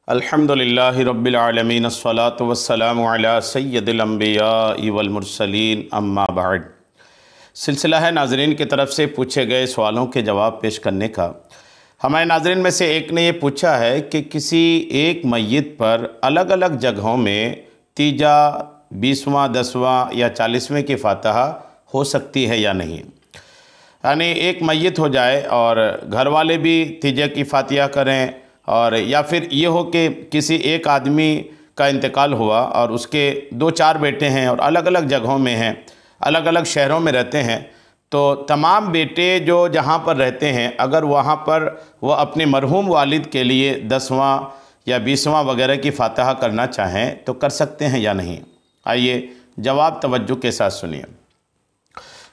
अल्हम्दुलिल्लाहि रब्बिल आलमीन अस्सलातु वस्सलामु अला सय्यदिल अंबियाइ वल मुरसलीन अम्मा बाद। सिलसिला है नाज़रीन की तरफ से पूछे गए सवालों के जवाब पेश करने का। हमारे नाज़रीन में से एक ने ये पूछा है कि किसी एक मय्यत पर अलग अलग जगहों में तीजा, 20वां, 10वां या 40वें की फातिहा हो सकती है या नहीं। यानी एक मय्यत हो जाए और घर वाले भी तीजा की फातिहा करें, और या फिर ये हो कि किसी एक आदमी का इंतकाल हुआ और उसके 2-4 बेटे हैं और अलग अलग जगहों में हैं, अलग अलग शहरों में रहते हैं, तो तमाम बेटे जो जहाँ पर रहते हैं अगर वहाँ पर वह अपने मरहूम वालिद के लिए 10वां या 20वां वगैरह की फातिहा करना चाहें तो कर सकते हैं या नहीं। आइए जवाब तवज्जो के साथ सुनिए।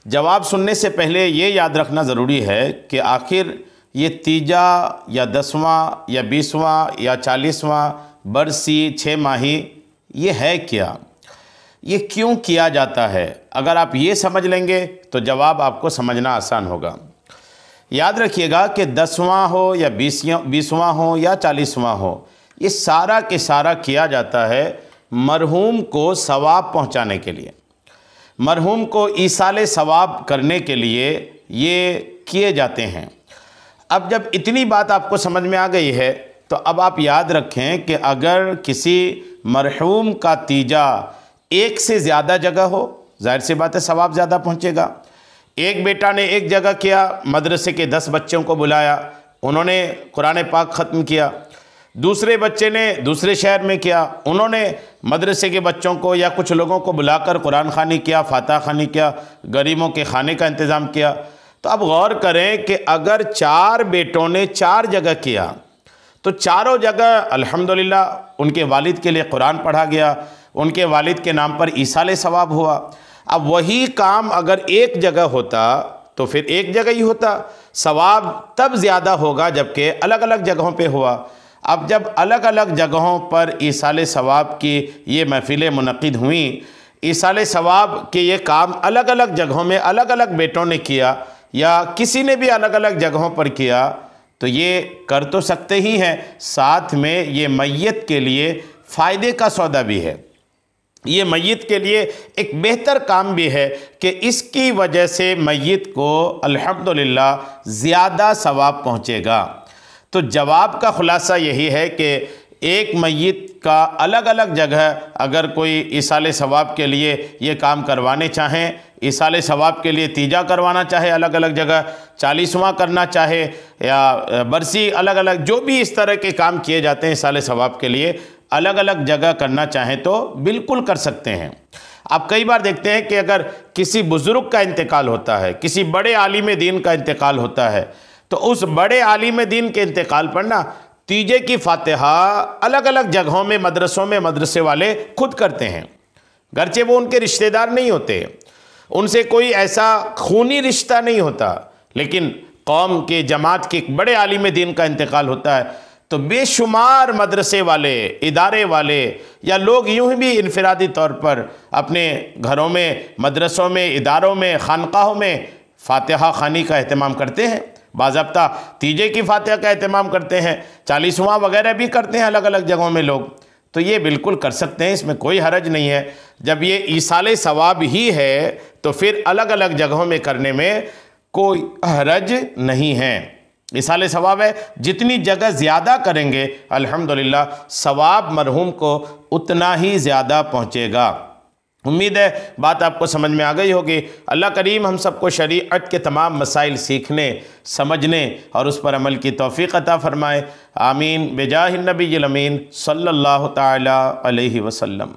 जवाब सुनने से पहले ये याद रखना ज़रूरी है कि आखिर ये तीजा या 10वां या 20वां या 40वां बरसी 6 माही ये है क्या, ये क्यों किया जाता है। अगर आप ये समझ लेंगे तो जवाब आपको समझना आसान होगा। याद रखिएगा कि 10वां हो या 20वां हो या 40वां हो, ये सारा के सारा किया जाता है मरहूम को सवाब पहुंचाने के लिए, मरहूम को ईसाले सवाब करने के लिए ये किए जाते हैं। अब जब इतनी बात आपको समझ में आ गई है तो अब आप याद रखें कि अगर किसी मरहूम का तीजा एक से ज़्यादा जगह हो, जाहिर सी बात है सवाब ज़्यादा पहुंचेगा। एक बेटा ने एक जगह किया, मदरसे के 10 बच्चों को बुलाया, उन्होंने कुरान पाक ख़त्म किया। दूसरे बच्चे ने दूसरे शहर में किया, उन्होंने मदरसे के बच्चों को या कुछ लोगों को बुलाकर कुरान ख़वानी किया, फातिहा ख़वानी किया, गरीबों के खाने का इंतज़ाम किया। तो अब गौर करें कि अगर 4 बेटों ने 4 जगह किया तो चारों जगह अल्हम्दुलिल्लाह उनके वालिद के लिए कुरान पढ़ा गया, उनके वालिद के नाम पर ईसाले सवाब हुआ। अब वही काम अगर एक जगह होता तो फिर एक जगह ही होता, सवाब तब ज़्यादा होगा जबकि अलग अलग जगहों पे हुआ। अब जब अलग अलग जगहों पर ईसाले सवाब की ये महफ़िलें मुनक़िद हुई, ईसाले सवाब के ये काम अलग अलग जगहों में अलग अलग बेटों ने किया या किसी ने भी अलग अलग जगहों पर किया, तो ये कर तो सकते ही हैं, साथ में ये मय्यत के लिए फ़ायदे का सौदा भी है, ये मय्यत के लिए एक बेहतर काम भी है कि इसकी वजह से मय्यत को अल्हम्दुलिल्लाह ज़्यादा सवाब पहुँचेगा। तो जवाब का ख़ुलासा यही है कि एक मय्यत का अलग अलग जगह अगर कोई ईसाले सवाब के लिए ये काम करवाने चाहें, ईसाले सवाब के लिए तीजा करवाना चाहे अलग अलग जगह, 40वां करना चाहे या बरसी, अलग अलग जो भी इस तरह के काम किए जाते हैं ईसाले सवाब के लिए अलग अलग जगह करना चाहें तो बिल्कुल कर सकते हैं। आप कई बार देखते हैं कि अगर किसी बुज़ुर्ग का इंतकाल होता है, किसी बड़े आलिम दीन का इंतकाल होता है, तो उस बड़े आलिम दीन के इंतकाल पर ना तीजे की फातिहा अलग अलग जगहों में मदरसों में मदरसे वाले खुद करते हैं। गरचे वो उनके रिश्तेदार नहीं होते, उनसे कोई ऐसा खूनी रिश्ता नहीं होता, लेकिन कौम के जमात के एक बड़े आलिम दीन का इंतकाल होता है तो बेशुमार मदरसे वाले, इदारे वाले या लोग यूं ही भी इनफरादी तौर पर अपने घरों में, मदरसों में, इदारों में, खानकाहों में फातिहा ख़वानी का एहतमाम करते हैं, बाज़ाब्ता तीजे की फातिहा का एहतमाम करते हैं, 40वां वगैरह भी करते हैं अलग अलग जगहों में लोग। तो ये बिल्कुल कर सकते हैं, इसमें कोई हरज नहीं है। जब ये ईसाले सवाब ही है तो फिर अलग अलग जगहों में करने में कोई हरज नहीं है। ईसाले सवाब है, जितनी जगह ज़्यादा करेंगे अल्हम्दुलिल्लाह सवाब मरहूम को उतना ही ज़्यादा पहुँचेगा। उम्मीद है बात आपको समझ में आ गई होगी। अल्लाह करीम हम सबको शरीअत के तमाम मसाइल सीखने, समझने और उस पर अमल की तौफ़ीक़ अता फ़रमाए। आमीन। बेजाहिन नबी अमीन सल्लल्लाहु ताला अलैहि वसल्लम।